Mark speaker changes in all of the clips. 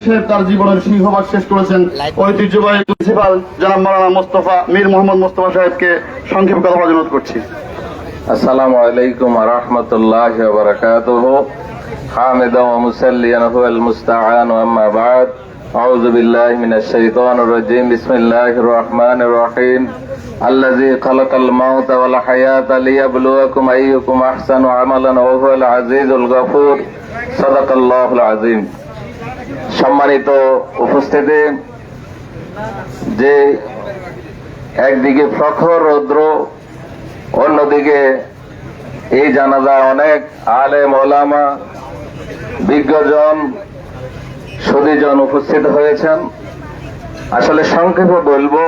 Speaker 1: তার জীবনের সিংহভাগ শেষ করেছেন ঐতিহ্যবাহী প্রিন্সিপাল জনাব মাওলানা মোস্তফা মীর মোহাম্মদ মোস্তফা সাহেবকে সংক্ষেপে কথা বলার অনুরোধ করছি।
Speaker 2: আসসালামু আলাইকুম ওয়া রাহমাতুল্লাহি ওয়া বারাকাতুহু। হামিদান ওয়া মুসাল্লিয়ান হুয়াল মুস্তাআন ওয়া আম্মা বা'দ। আউযু বিল্লাহি মিনাশ শাইতানির রাজীম। বিসমিল্লাহির রাহমানির রাহিম। আল্লাযী খালাকাল মাউতা ওয়াল হায়াতা লিয়াবলুয়াকুম আইয়ুকুম আহসানু আমালান ওয়া হুয়াল আজিজুল গফুর। সাদাকাল্লাহুল আযীম। সম্মানিত উপস্থিতি, যে একদিকে প্রখর রৌদ্র, অন্যদিকে এই জানাজায় অনেক আলেম ওলামা বিজ্ঞজন সুধীজন উপস্থিত হয়েছেন। আসলে সংক্ষেপে বলবো,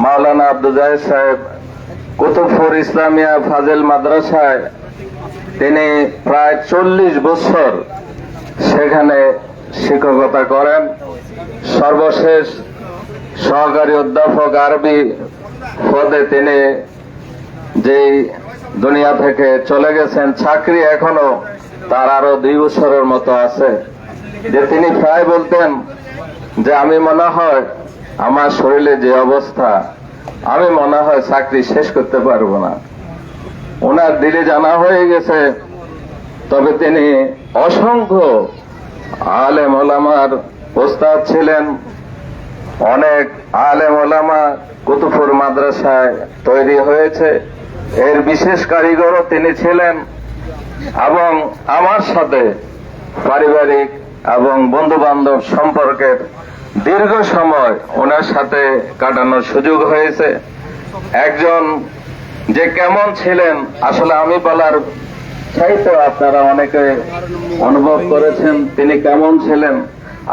Speaker 2: মাওলানা আব্দুল জাহিদ সাহেব কুতুবপুর ইসলামিয়া ফাজিল মাদ্রাসায় তিনি প্রায় 40 বছর সেখানে শিক্ষকতা করেন। সর্বশেষ সহকারী অধ্যাপক আরবি পদে তিনি যেই দুনিয়া থেকে চলে গেছেন, চাকরি এখনো তার আরো 2 বছরের মতো আছে। যে তিনি প্রায় বলতেন যে আমি মনে হয় আমার শরীরে যে অবস্থা, আমি মনে হয় চাকরি শেষ করতে পারবো না। ওনার দিলে জানা হয়ে গেছে, তবে তিনি অসংখ্য আলেম ওলামার ওস্তাদ ছিলেন। অনেক আলেম ওলামা কুতুবপুর মাদ্রাসায় তৈরি হয়েছে, এর বিশেষ কারিগরও তিনি ছিলেন। এবং আমার সাথে পারিবারিক এবং বন্ধু বান্ধব সম্পর্কের দীর্ঘ সময় ওনার সাথে কাটানোর সুযোগ হয়েছে। একজন যে কেমন ছিলেন, আসলে আমি বলার চাইতে আপনারা অনেকে অনুভব করেছেন তিনি কেমন ছিলেন।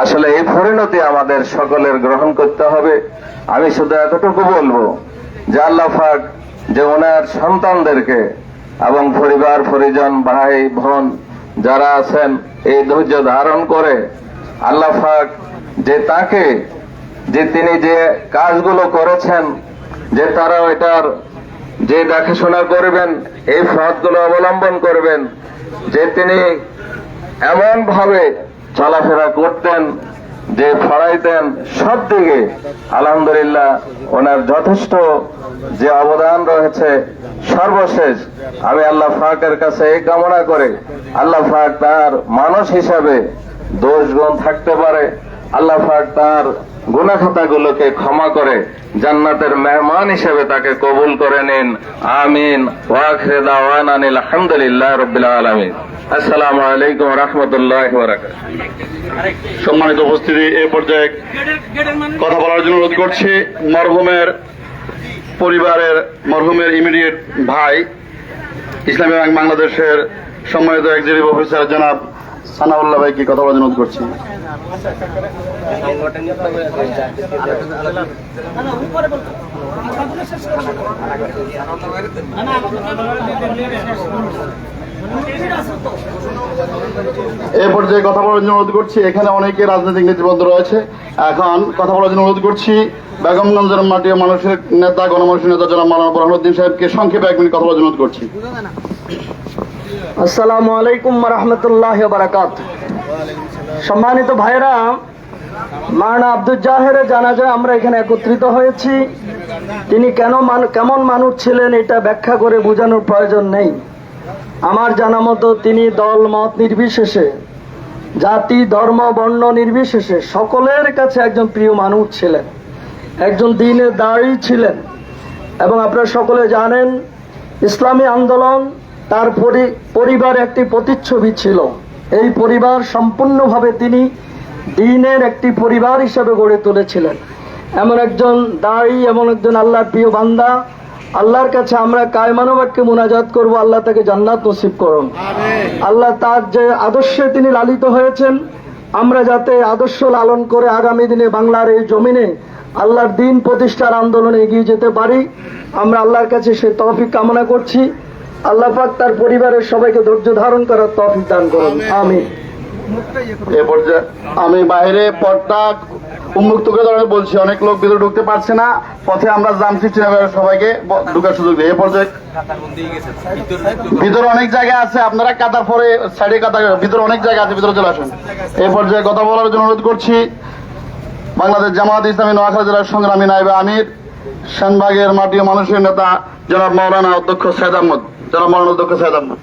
Speaker 2: আসলে এই পরিণতি আমাদের সকলের গ্রহণ করতে হবে। আমি শুধু এতটুকু বলবো যে আল্লাহ পাক যে ওনার সন্তানদেরকে এবং পরিবার পরিজন ভাই বোন যারা আছেন এই ধৈর্য ধারণ করে আল্লাহ পাক যে তাকে যে তিনি যে কাজগুলো করেছেন, যে তারা এটার যে দেখাশোনা করবেন, এই পথগুলো অবলম্বন করবেন, যে তিনি এমন ভাবে চলাফেরা করতেন যে ফরাইতেন সব দিকে আলহামদুলিল্লাহ ওনার যথেষ্ট যে অবদান রয়েছে। সর্বশেষ আমি আল্লাহ পাকের কাছে এই কামনা করে আল্লাহ পাক তার মানুষ হিসাবে দোষ গুণ থাকতে পারে, আল্লাহ পাক তার গুনাহ খাতাগুলোকে ক্ষমা করে জান্নাতের মেহমান হিসেবে তাকে কবুল করে নিন। আমিন। ওয়া আখিরু দাওয়ানা আলহামদুলিল্লাহি রাব্বিল আলামিন। আসসালামু আলাইকুম ওয়া রাহমাতুল্লাহি ওয়া বারাকাতুহু।
Speaker 1: সম্মানিত উপস্থিতি, এই পর্যায়ে কথা বলার জন্য অনুরোধ করছি মরহুমের পরিবারের, মরহুমের ইমিডিয়েট ভাই, ইসলামী ব্যাংক বাংলাদেশের সম্মানিত এক্সিকিউটিভ অফিসার জনাব সানাউল্লাহ ভাইকে কথা বলার জন্য অনুরোধ করছি। এই পর্যায়ে কথা বলার জন্য অনুরোধ করছি, এখানে অনেকে রাজনৈতিক নেতৃবৃন্দ রয়েছে, এখন কথা বলার জন্য অনুরোধ করছি বেগমগঞ্জের মাটি মানুষের নেতা, গণমানুষের নেতা জনাব মাওলানা বুরহানুদ্দিন সাহেবকে সংক্ষেপে 1 মিনিট কথা বলার জন্য অনুরোধ করছি।
Speaker 3: আসসালামু আলাইকুম ওয়া রাহমাতুল্লাহি ওয়া বারাকাতুহু। সম্মানিত ভাইরা, মাওলানা আব্দুল জাহেরের জানাজায় আমরা এখানে একত্রিত হয়েছি। তিনি কেমন মানুষ ছিলেন এটা ব্যাখ্যা করে বোঝানোর প্রয়োজন নেই। আমার জানা মতো তিনি দল মত নির্বিশেষে, জাতি ধর্ম বর্ণ নির্বিশেষে সকলের কাছে একজন প্রিয় মানুষ ছিলেন, একজন দ্বীনের দায়ী ছিলেন। এবং আপনারা সকলে জানেন ইসলামী আন্দোলন তার পরিবার একটি প্রতিচ্ছবি ছিল। এই পরিবার সম্পূর্ণভাবে তিনি দ্বীনের একটি পরিবার হিসেবে গড়ে তুলেছিলেন। এমন একজন দায়ী, এমন একজন আল্লাহর প্রিয় বান্দা, আল্লাহর কাছে আমরা কায়মানবাক্যে মুনাজাত করব, আল্লাহ তাকে জান্নাত নসিব করুন। আল্লাহ তার যে আদর্শে তিনি লালিত হয়েছেন, আমরা যাতে আদর্শ লালন করে আগামী দিনে বাংলার এই জমিনে আল্লাহর দ্বীন প্রতিষ্ঠার আন্দোলনে এগিয়ে যেতে পারি, আমরা আল্লাহর কাছে সে তৌফিক কামনা করছি। আল্লাহ পাক তার পরিবারের সবাইকে ধৈর্য ধারণ করার তৌফিক দান করুন। আমিন।
Speaker 1: এ পর্যায়ে আমি বাইরে পর্দা উন্মুক্ত করে দেওয়ার জন্য বলছি। অনেক লোক ভিতরে ঢুকতে পারছে না, পথে আমরা জাম সৃষ্টি না করে সবাইকে ঢুকার সুযোগ দিই। এ পর্যায়ে ভিতরে অনেক জায়গা আছে, আপনারা কাতার পরে সাইডে কাতার, ভিতরে অনেক জায়গা আছে, ভিতরে চলে আসুন। এই পর্যায়ে কথা বলার জন্য অনুরোধ করছি বাংলাদেশ জামায়াত ইসলামী নোয়াখালী জেলার সংগ্রামী নায়েবে আমির, শানবাগের মাটি ও মানুষের নেতা জনাব মাওলানা অধ্যক্ষ সৈয়দ আহমদ। জনাব মাওলানা অধ্যক্ষ সৈয়দ আহমদ।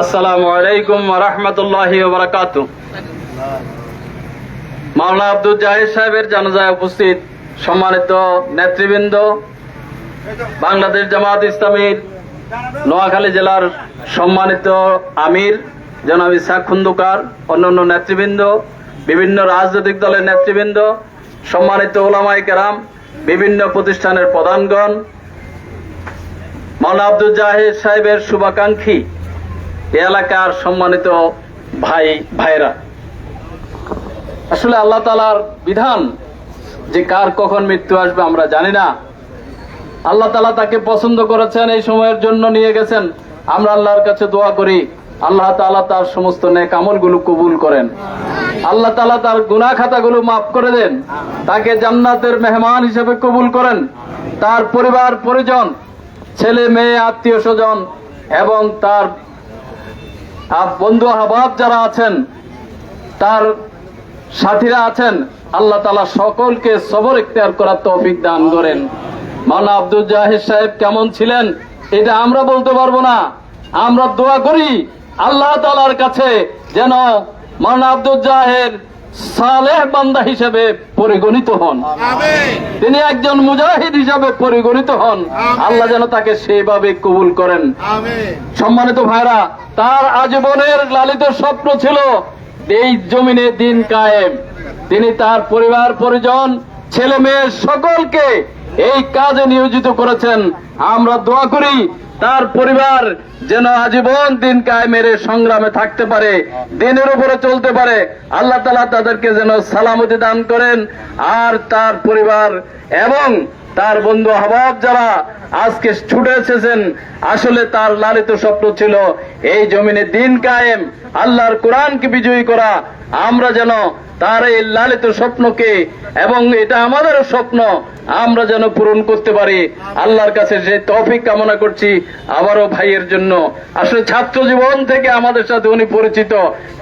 Speaker 4: আসসালামু আলাইকুম ওয়া রাহমাতুল্লাহি ওয়া বারাকাতুহু। মাওলানা আব্দুল জাহির সাহেবের জানাজায় উপস্থিত সম্মানিত নেতৃবৃন্দ, বাংলাদেশ জামায়াত ইসলামীর নোয়াখালী জেলার সম্মানিত আমির জনাব ইসহাক খন্দকার, অন্যান্য নেতৃবৃন্দ, বিভিন্ন রাজনৈতিক দলের নেতৃবৃন্দ, সম্মানিত উলামায়ে কেরাম, বিভিন্ন প্রতিষ্ঠানের প্রধানগণ, মাওলানা আব্দুল জাহির সাহেবের শুভাকাঙ্ক্ষী এ এলাকার সম্মানিত ভাইরা, আসলে আল্লাহ তাআলার বিধান যে কার কখন মৃত্যু আসবে আমরা জানি না। আল্লাহ তাআলা তাকে পছন্দ করেছেন, এই সময়ের জন্য নিয়ে গেছেন। আমরা আল্লাহর কাছে দোয়া করি আল্লাহ তাআলা তার সমস্ত নেক আমলগুলো কবুল করেন, আল্লাহ তাআলা তার গুনাহ খাতাগুলো মাফ করে দেন, তাকে জান্নাতের মেহমান হিসেবে কবুল করেন। তার পরিবার পরিজন, ছেলে মেয়ে, আত্মীয় স্বজন এবং তার বন্ধু আহবাব যারা আছেন, তার সাথীরা আছেন, আল্লাহ তাআলা সকলকে সবর ইখতিয়ার করার তৌফিক দান করেন। মাওলানা আব্দুল জাহির সাহেব কেমন ছিলেন এটা আমরা বলতে পারবো না। আমরা দোয়া করি আল্লাহ তাআলার কাছে যেন মাওলানা আব্দুল জাহির সালেহ বান্দা হিসেবে পরিগণিত হন, তিনি একজন মুজাহিদ হিসেবে পরিগণিত হন। আল্লাহ যেন তাকে সেইভাবে কবুল করেন। সম্মানিত ভাইরা, তার আজীবনের লালিত স্বপ্ন ছিল এই জমিনে দিন কায়েম। তিনি তার পরিবার পরিজন, ছেলে মেয়ে সকলকে এই কাজে নিয়োজিত করেছেন। আমরা দোয়া করি তার পরিবার যেন আজীবন দিন কায়েমের সংগ্রামে থাকতে পারে, দিনের উপরে চলতে পারে। আল্লাহ তাআলা তাদেরকে যেন সালামতি দান করেন। আর তার পরিবার এবং তার বন্ধু আহবাব যারা আজকে ছুটে এসেছেন, আসলে তার লালিত স্বপ্ন ছিল এই জমিনে দিন কায়েম, আল্লাহর কোরআনকে বিজয়ী করা। আমরা যেন তার এই লালিত স্বপ্নকে, এবং এটা আমাদেরও স্বপ্ন, আমরা যেন পূরণ করতে পারি। আল্লাহর কাছে সেই তৌফিক কামনা করছি। আবারও ভাইয়ের জন্য, আসলে ছাত্র জীবন থেকে আমাদের সাথে উনি পরিচিত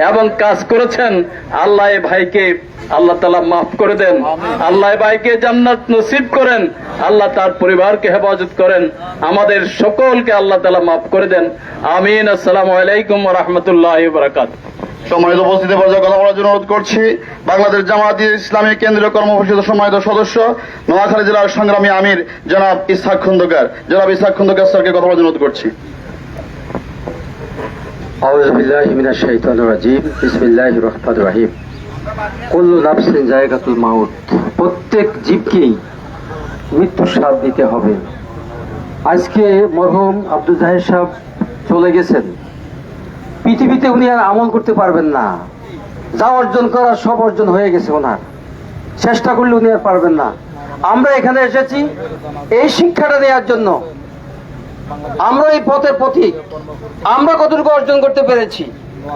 Speaker 4: এবং কাজ করেছেন। আল্লাহ এই ভাইকে আল্লাহ তাআলা মাফ করে দেন, আল্লাহ ভাইকে জান্নাত নসিব করেন, আল্লাহ তার পরিবারকে হেফাজত করেন, আমাদের সকলকে আল্লাহ তাআলা মাফ করে দেন। আমিন। আসসালামু আলাইকুম ওয়া রাহমাতুল্লাহি ওয়া বারাকাতুহু।
Speaker 1: সম্মানিত উপস্থিতি পর্যায়ে কথা বলার জন্য অনুরোধ করছি বাংলাদেশ জামায়াত ইসলামী কেন্দ্রীয় কর্মপরিষদের সম্মানিত সদস্য, নোয়াখালী জেলার সংগ্রামী আমির জনাব ইসহাক খন্দকার। জনাব ইসহাক খন্দকার স্যারকে কথা বলার জন্য অনুরোধ করছি।
Speaker 5: আউযু বিল্লাহি মিনাশ শাইতানির রাজীম। বিসমিল্লাহির রহমানির রহিম। কুল্লু নাফসিন যায়গাতুল মাউত। প্রত্যেক জীবকেই মৃত্যুর স্বাদ দিতে হবে। আজকে মরহুম আব্দুল জাহির সাহেব চলে গেছেন। পৃথিবীতে উনি আর আমল করতে পারবেন না, যা অর্জন করার সব অর্জন হয়ে গেছে ওনার। চেষ্টা করলে উনি আর পারবেন না। আমরা এখানে এসেছি এই শিক্ষাটা নেওয়ার জন্য। আমরা এই পথের পথিক, আমরা কতটুকু অর্জন করতে পেরেছি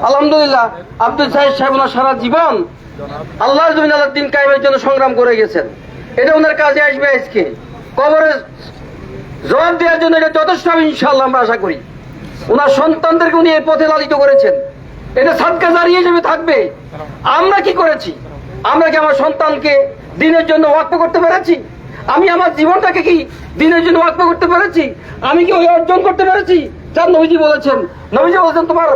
Speaker 5: আলহামদুলিল্লাহ। আব্দুল জাহির সাহেব ওনার সারা জীবন আল্লাহর জমিনে আল্লাহর দ্বীন কায়েমের জন্য সংগ্রাম করে গেছেন। এটা ওনার কাজে আসবে। আজকে কবরে জবাব দেওয়ার জন্য এটা যথেষ্ট হবে ইনশাআল্লাহ, আমরা আশা করি। ওনার সন্তানদেরকে উনি এই পথে লালিত করেছেন, এটা সাদকা জারিয়া হিসেবে থাকবে। আমরা কি করেছি? আমরা কি আমার সন্তানকে দিনের জন্য ওয়াকফ করতে পেরেছি? আমি আমার জীবনটাকে কি দিনের জন্য ওয়াকফ করতে পেরেছি? আমি কি ওই অর্জন করতে পেরেছি যার নবীজি বলেছেন? নবীজি বলেছেন তোমার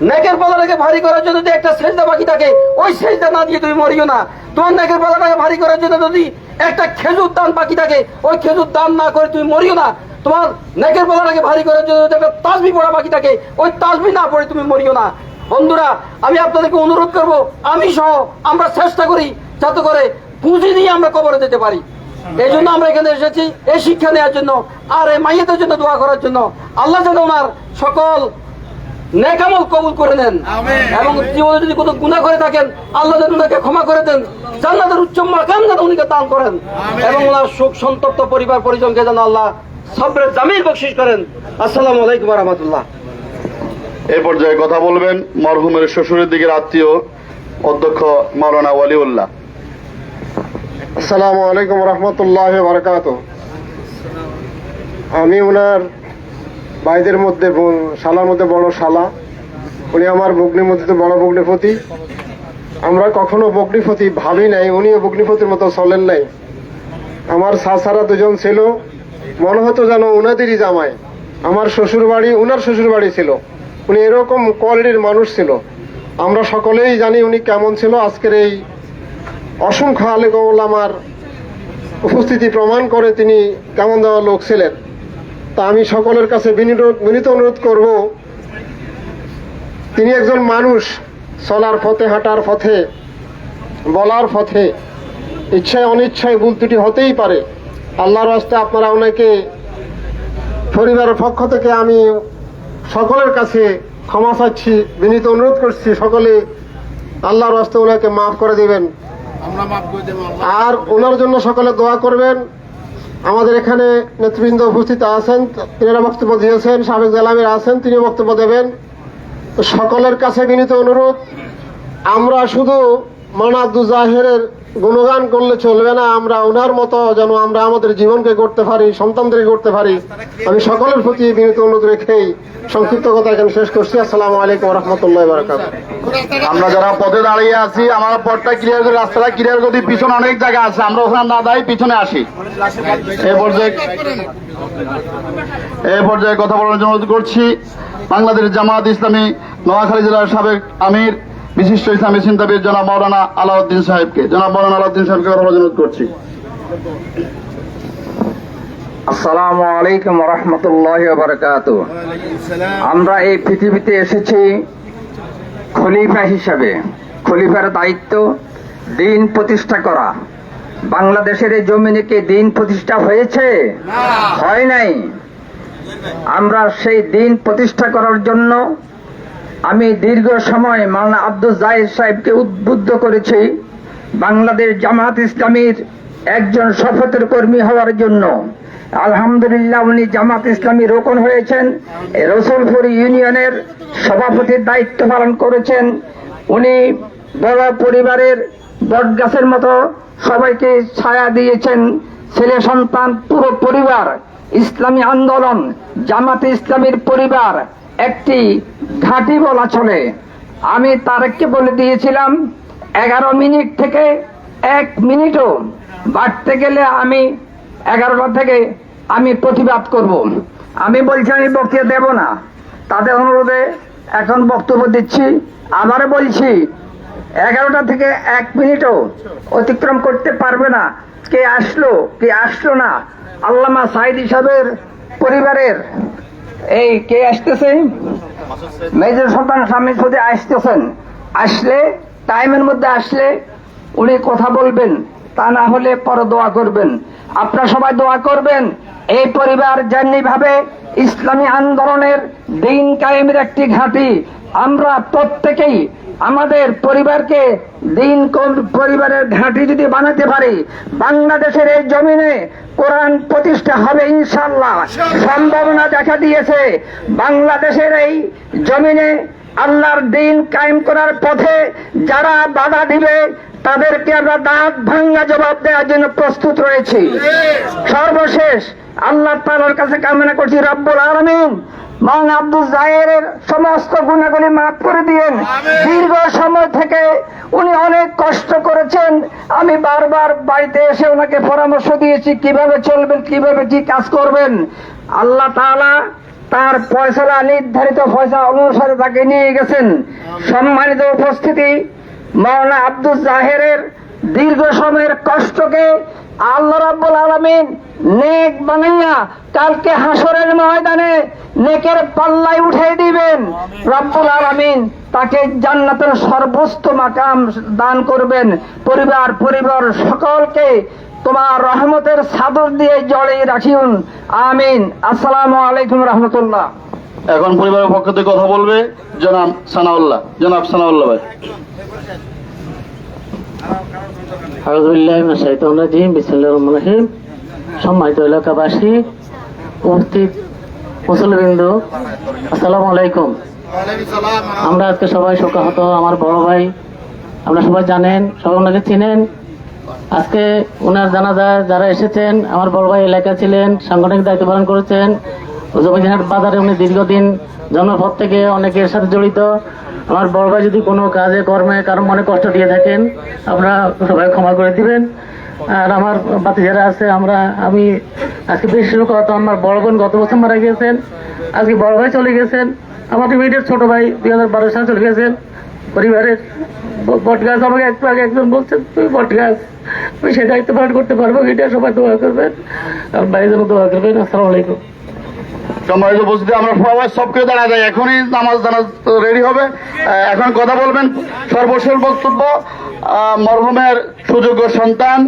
Speaker 5: নেকের পাল্লাটাকে ভারী করার জন্য যদি একটা সেজদা বাকি থাকে, ওই সেজদা না দিয়ে তুমি মরিও না। তোমার নেকের পাল্লাটাকে ভারী করার জন্য যদি একটা খেজুর দান বাকি থাকে, ওই খেজুর দান না করে তুমি মরিও না। তোমার নেকের পাল্লাটাকে ভারী করার জন্য যদি একটা তাসবিহ পড়া বাকি থাকে, ওই তাসবিহ না পড়ে তুমি মরিও না। বন্ধুরা, আমি আপনাদেরকে অনুরোধ করব, আমি সহ আমরা চেষ্টা করি যাতে করে পুঁজি নিয়ে আমরা কবরে যেতে পারি। এই জন্য আমরা এখানে এসেছি, এই শিক্ষা নেওয়ার জন্য আর এই মাইয়াদের জন্য দোয়া করার জন্য। আল্লাহ যেন ওনার সকল নেক আমল কবুল করে নেন, এবং জীবনে যদি কোনো গুনাহ করে থাকেন আল্লাহ যেন ওনাকে ক্ষমা করে দেন, জান্নাতের উচ্চ মাকাম যেন উনিকে দান করেন, এবং ওনার শোক সন্তপ্ত পরিবার পরিজনকে যেন আল্লাহ সবরে জামিল বকশিশ করেন। আসসালামু আলাইকুম ওয়া রাহমাতুল্লাহ।
Speaker 1: এই পর্যায়ে কথা বলবেন মরহুমের শ্বশুরের দিকের আত্মীয় অধ্যক্ষ মাওলানা ওয়ালিউল্লাহ।
Speaker 6: আসসালামু আলাইকুম রহমতুল্লাহ বারকাত। আমি ওনার ভাইদের মধ্যে শালার মধ্যে বড় শালা, উনি আমার বগ্নির মধ্যে তো বড় বগ্নিপতি। আমরা কখনো বগ্নিপতি ভাবি নাই, উনিও বগ্নিপতির মতো চলেন নাই। আমার সাসারা দুজন ছিল, মনে হতো যেন ওনাদেরই জামাই। আমার শ্বশুর বাড়ি ওনার শ্বশুর বাড়ি ছিল। উনি এরকম কোয়ালিটির মানুষ ছিল। আমরা সকলেই জানি উনি কেমন ছিল। আজকের এই অসংখ্য আলেম ওলামার উপস্থিতি প্রমাণ করে তিনি কেমন দেওয়া লোক ছিলেন। তা আমি সকলের কাছে বিনীত অনুরোধ করব, তিনি একজন মানুষ, চলার পথে, হাঁটার পথে, বলার পথে ইচ্ছায় অনিচ্ছায় ভুল ত্রুটি হতেই পারে। আল্লাহর রাস্তায় আপনারা ওনাকে পরিবারের পক্ষ থেকে আমি সকলের কাছে ক্ষমা চাচ্ছি, বিনীত অনুরোধ করছি, সকলে আল্লাহর রাস্তায় ওনাকে মাফ করে দিবেন আর ওনার জন্য সকলে দোয়া করবেন। আমাদের এখানে নেতৃবৃন্দ উপস্থিত আছেন, তিনারা বক্তব্য দিয়েছেন, সাবেক জেলামির আছেন, তিনি বক্তব্য দেবেন। সকলের কাছে বিনীত অনুরোধ, আমরা শুধু মাওলানা আব্দুল জাহেরের গুণগান করলে চলবে না, আমরা ওনার মতো যেন আমরা আমাদের জীবনকে করতে পারি, সন্তানদেরকে করতে পারি। আমি সকলের প্রতি বিনীত অনুরোধ রেখেই সংক্ষিপ্ত কথা এখানে শেষ করছি। আসসালামু আলাইকুম রহমতুল্লাহ বারাকাতুহু।
Speaker 1: আমরা যারা পথে দাঁড়িয়ে আছি, আমার পথটা ক্লিয়ার করে, রাস্তাটা ক্লিয়ার করে, পিছনে অনেক জায়গা আছে, আমরা ওখানে না দাঁড়াই, পিছনে আসি। এই পর্যায়ে কথা বলার জন্য অনুরোধ করছি বাংলাদেশ জামায়াত ইসলামী নোয়াখালী জেলার সাবেক আমির, বিশিষ্ট ইসলামী চিন্তাবিদ জনাব মাওলানা আলাউদ্দিন সাহেবকে, কথা বলার অনুরোধ করছি।
Speaker 5: আসসালামু আলাইকুম রহমতুল্লাহ বারাকাতুহু। আমরা এই পৃথিবীতে এসেছি খলিফা হিসাবে। খলিফার দায়িত্ব দিন প্রতিষ্ঠা করা। বাংলাদেশের এই জমিনে কি দিন প্রতিষ্ঠা হয়েছে? হয় নাই। আমরা সেই দিন প্রতিষ্ঠা করার জন্য আমি দীর্ঘ সময় মাওলানা আব্দুল জাহির সাহেবকে উদ্বুদ্ধ করেছি বাংলাদেশ জামায়াত ইসলামীর একজন শপথের কর্মী হওয়ার জন্য। আলহামদুলিল্লাহ উনি জামাত ইসলামী রোকন হয়েছেন, রসুলপুর ইউনিয়নের সভাপতির দায়িত্ব পালন করেছেন। উনি বড় পরিবারের বটগাছের মতো সবাইকে ছায়া দিয়েছেন, ছেলে সন্তান, পুরো পরিবার। ইসলামী আন্দোলন জামাতে ইসলামীর পরিবার একটি ঘাঁটি বলা চলে। আমি তারেককে বলে দিয়েছিলাম 11 মিনিট থেকে 1 মিনিটও বাড়তে গেলে আমি 11টা থেকে আমি প্রতিবাদ করব। আমি বলছি আমি বক্তব্য দেব না, তাদের অনুরোধে এখন বক্তব্য দিচ্ছি। আবার বলছি 11টা থেকে 1 মিনিটও অতিক্রম করতে পারবে না। কে আসলো কে আসলো না, আল্লামা সাইদি সাহেবের পরিবারের এই কে আসতেছে, মেজর সুলতান স্বামী যদি আসতেছেন, আসলে টাইমের মধ্যে আসলে উনি কথা বলবেন, তা না হলে পরে দোয়া করবেন। আপনারা সবাই দোয়া করবেন এই পরিবার যেমনি ভাবে ইসলামী আন্দোলনের দিন কায়েমের একটি ঘাঁটি। আমরা প্রত্যেকেই আমাদের পরিবারকে দিন পরিবারের ঘাঁটি যদি বানাতে পারি, বাংলাদেশের এই জমিনে কোরআন প্রতিষ্ঠা হবে ইনশাআল্লাহ। সম্ভাবনা দেখা দিয়েছে বাংলাদেশের এই জমিনে আল্লাহর দিন কায়েম করার পথে যারা বাধা দিবে তাদেরকে আমরা দাঁত ভাঙ্গা জবাব দেওয়ার জন্য প্রস্তুত রয়েছি। সর্বশেষ আল্লাহ তাআলার কাছে কামনা করছি, রব্বুল আলামিন মাওলানা আব্দুল জাহেরের সমস্ত গুনাহগুলি মাফ করে দিয়েন। দীর্ঘ সময় থেকে উনি অনেক কষ্ট করেছেন। আমি বারবার বাড়িতে এসে ওনাকে পরামর্শ দিয়েছি কিভাবে চলবেন, কিভাবে কি কাজ করবেন। আল্লাহ তাআলা তার ফয়সালা, নির্ধারিত ফয়সালা অনুসারে তাকে নিয়ে গেছেন। সম্মানিত উপস্থিতি, মাওলানা আব্দুল জাহেরের দীর্ঘ সময়ের কষ্টকে আল্লাহ রাব্বুল আলামিন নেক বানাইয়া কালকে হাসরের ময়দানে নেকের পাল্লায় উঠে দিবেন। রব্বুল আলামিন তাকে জান্নাতের সর্বোচ্চ মাকাম দান করবেন। পরিবার সকলকে তোমার রহমতের চাদর দিয়ে জড়িয়ে রাখিউন, আমিন। আসসালামু আলাইকুম রহমতুল্লাহ।
Speaker 1: এখন পরিবারের পক্ষ থেকে কথা বলবে জনাব সানাউল্লাহ ভাই।
Speaker 7: আউযুবিল্লাহি মিনাশ শাইতানির রাজিম, বিসমিল্লাহির রহমানির রহিম। সম্মানিত এলাকাবাসী, উপস্থিত মুসল্লিবৃন্দ, আসসালামু আলাইকুম। আমরা আজকে সবাই শোকাহত। আমার বড় ভাই, আপনারা সবাই জানেন, সবাই ওনাকে চিনেন, আজকে ওনার জানাজায় যারা এসেছেন, আমার বড় ভাই এলাকা ছিলেন, সাংগঠনিক দায়িত্ব পালন করেছেন। জমিদার বাজারে উনি দীর্ঘদিন জন্মপথ থেকে অনেকের সাথে জড়িত। আমার বড় ভাই যদি কোনো কাজে কর্মে কারো মনে কষ্ট দিয়ে থাকেন, আপনারা সবাই ক্ষমা করে দিবেন। আর আমার বাতি যারা আছে, আমি আজকে বেশি কথা, আমার বড় বোন গত বছর মারা গিয়েছেন, আজকে বড় ভাই চলে গেছেন, আমার ইমিডিয়েট ছোট ভাই 2012 সালে চলে গেছেন। পরিবারের বট গাছ, আমাকে একটু আগে একজন বলছেন তুই বট গাছ, আমি সেই দায়িত্ব পালন করতে পারবো, এটা সবাই দোয়া করবেন, আমার ভাইয়ের জন্য দোয়া করবেন। আসসালামু আলাইকুম।
Speaker 1: সম্মানিত উপস্থিতি, আমরা সবাই সবকে দাঁড়া যায়, এখনই নামাজ রেডি হবে। এখন কথা বলবেন সর্বশেষ বক্তব্য মরহুমের সুযোগ্য সন্তান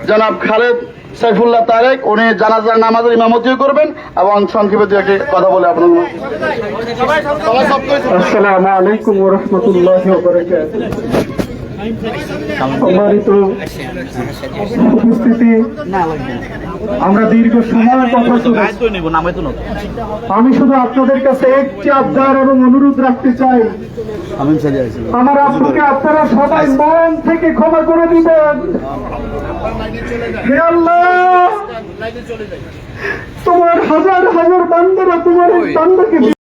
Speaker 1: জনাব খালেদ সাইফুল্লাহ তারেক। উনি জানাজার নামাজের ইমামতিও করবেন এবং সংক্ষেপে দু একটি কথা বলে আপনার।
Speaker 6: আসসালামু আলাইকুম ওয়া রাহমাতুল্লাহি ওয়া বারাকাতুহু। সম্মানিত উপস্থিতি, আমরা দীর্ঘ সময় কথা শুনেছি। আমি শুধু আপনাদের কাছে একটি আবদার এবং অনুরোধ রাখতে চাই, আমার আব্বুকে আপনারা সবাই মন থেকে ক্ষমা করে দিবেন। হে আল্লাহ, তোমার হাজার হাজার বান্দারা তোমার এই বান্দাকে